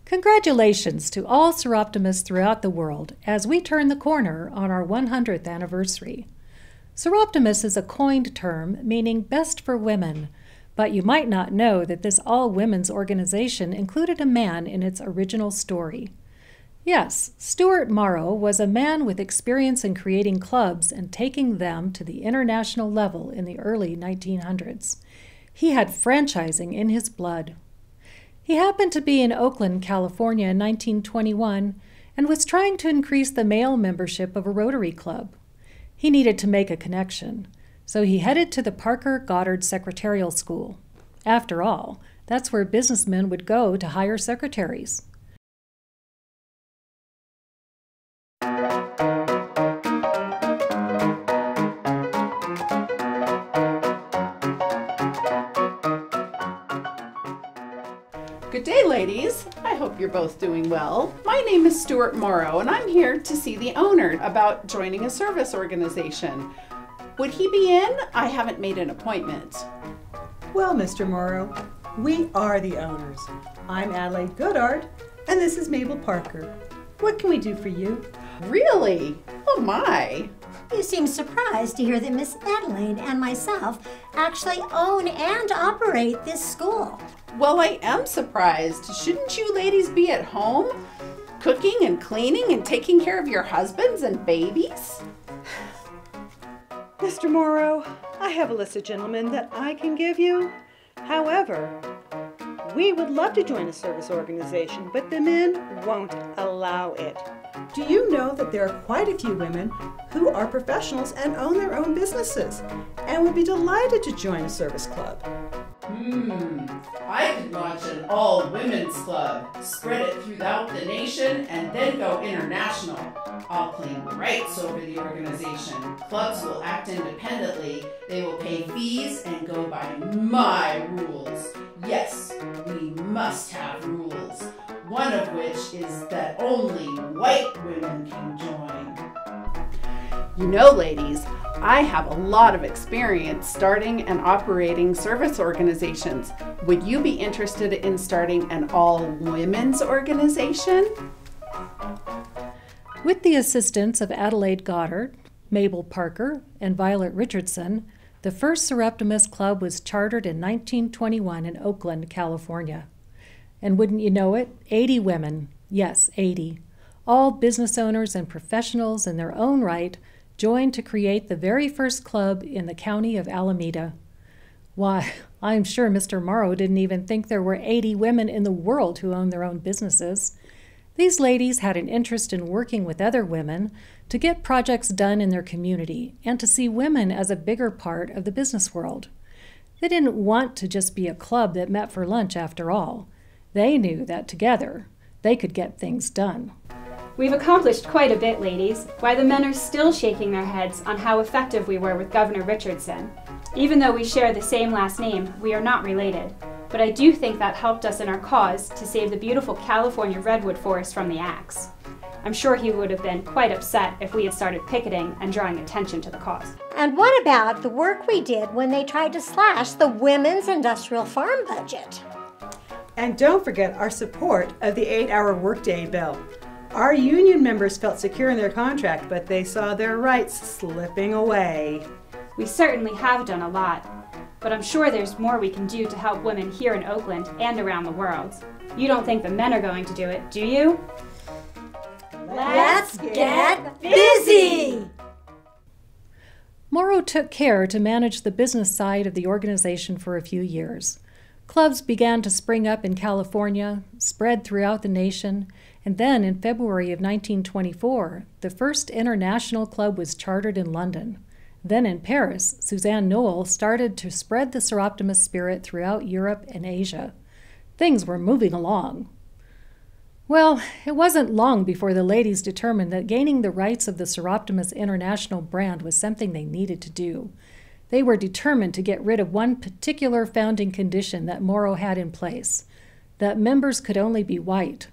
Congratulations to all Soroptimists throughout the world as we turn the corner on our 100th anniversary. Soroptimist is a coined term meaning best for women, but you might not know that this all-women's organization included a man in its original story. Yes, Stuart Morrow was a man with experience in creating clubs and taking them to the international level in the early 1900s. He had franchising in his blood. He happened to be in Oakland, California in 1921 and was trying to increase the male membership of a Rotary Club. He needed to make a connection, so he headed to the Parker Goddard Secretarial School. After all, that's where businessmen would go to hire secretaries. Good day, ladies. I hope you're both doing well. My name is Stuart Morrow, and I'm here to see the owner about joining a service organization. Would he be in? I haven't made an appointment. Well, Mr. Morrow, we are the owners. I'm Adelaide Goodart, and this is Mabel Parker. What can we do for you? Really? Oh my. You seem surprised to hear that Miss Adelaide and myself actually own and operate this school. Well, I am surprised. Shouldn't you ladies be at home, cooking and cleaning and taking care of your husbands and babies? Mr. Morrow, I have a list of gentlemen that I can give you. However, we would love to join a service organization, but the men won't allow it. Do you know that there are quite a few women who are professionals and own their own businesses and would be delighted to join a service club? I could launch an all-women's club, spread it throughout the nation, and then go international. I'll claim rights over the organization. Clubs will act independently. They will pay fees and go by my rules. Yes, we must have rules. One of which is that only white women can join. You know, ladies, I have a lot of experience starting and operating service organizations. Would you be interested in starting an all-women's organization? With the assistance of Adelaide Goddard, Mabel Parker, and Violet Richardson, the first Soroptimist Club was chartered in 1921 in Oakland, California. And wouldn't you know it, 80 women, yes, 80, all business owners and professionals in their own right, joined to create the very first club in the county of Alameda. Why, I'm sure Mr. Morrow didn't even think there were 80 women in the world who owned their own businesses. These ladies had an interest in working with other women to get projects done in their community and to see women as a bigger part of the business world. They didn't want to just be a club that met for lunch after all. They knew that together they could get things done. We've accomplished quite a bit, ladies, while the men are still shaking their heads on how effective we were with Governor Richardson. Even though we share the same last name, we are not related. But I do think that helped us in our cause to save the beautiful California redwood forest from the axe. I'm sure he would have been quite upset if we had started picketing and drawing attention to the cause. And what about the work we did when they tried to slash the women's industrial farm budget? And don't forget our support of the 8-hour workday bill. Our union members felt secure in their contract, but they saw their rights slipping away. We certainly have done a lot, but I'm sure there's more we can do to help women here in Oakland and around the world. You don't think the men are going to do it, do you? Let's get busy! Morrow took care to manage the business side of the organization for a few years. Clubs began to spring up in California, spread throughout the nation, and then in February of 1924, the first international club was chartered in London. Then in Paris, Suzanne Noel started to spread the Soroptimist spirit throughout Europe and Asia. Things were moving along. Well, it wasn't long before the ladies determined that gaining the rights of the Soroptimist International brand was something they needed to do. They were determined to get rid of one particular founding condition that Morrow had in place, that members could only be white.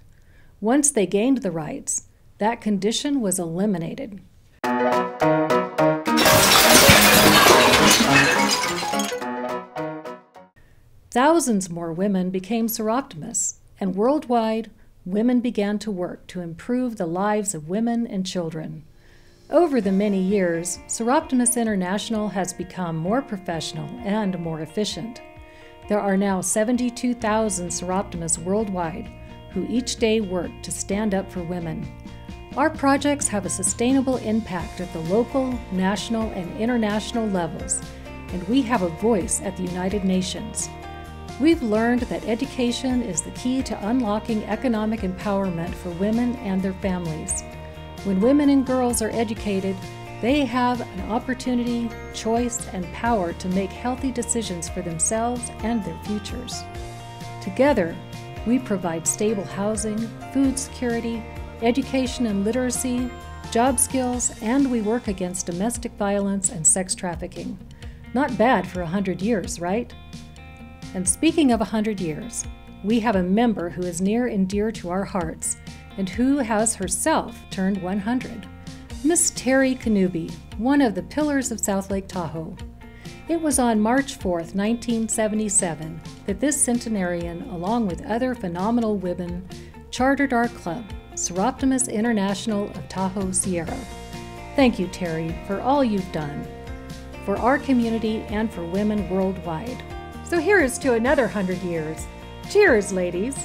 Once they gained the rights, that condition was eliminated. Thousands more women became Soroptimists, and worldwide, women began to work to improve the lives of women and children. Over the many years, Soroptimist International has become more professional and more efficient. There are now 72,000 Soroptimists worldwide who each day work to stand up for women. Our projects have a sustainable impact at the local, national, and international levels, and we have a voice at the United Nations. We've learned that education is the key to unlocking economic empowerment for women and their families. When women and girls are educated, they have an opportunity, choice, and power to make healthy decisions for themselves and their futures. Together, we provide stable housing, food security, education and literacy, job skills, and we work against domestic violence and sex trafficking. Not bad for 100 years, right? And speaking of 100 years, we have a member who is near and dear to our hearts and who has herself turned 100. Miss Terry Kanubi, one of the pillars of South Lake Tahoe. It was on March 4th, 1977, that this centenarian, along with other phenomenal women, chartered our club, Soroptimist International of Tahoe Sierra. Thank you, Terry, for all you've done for our community and for women worldwide. So here is to another 100 years. Cheers, ladies!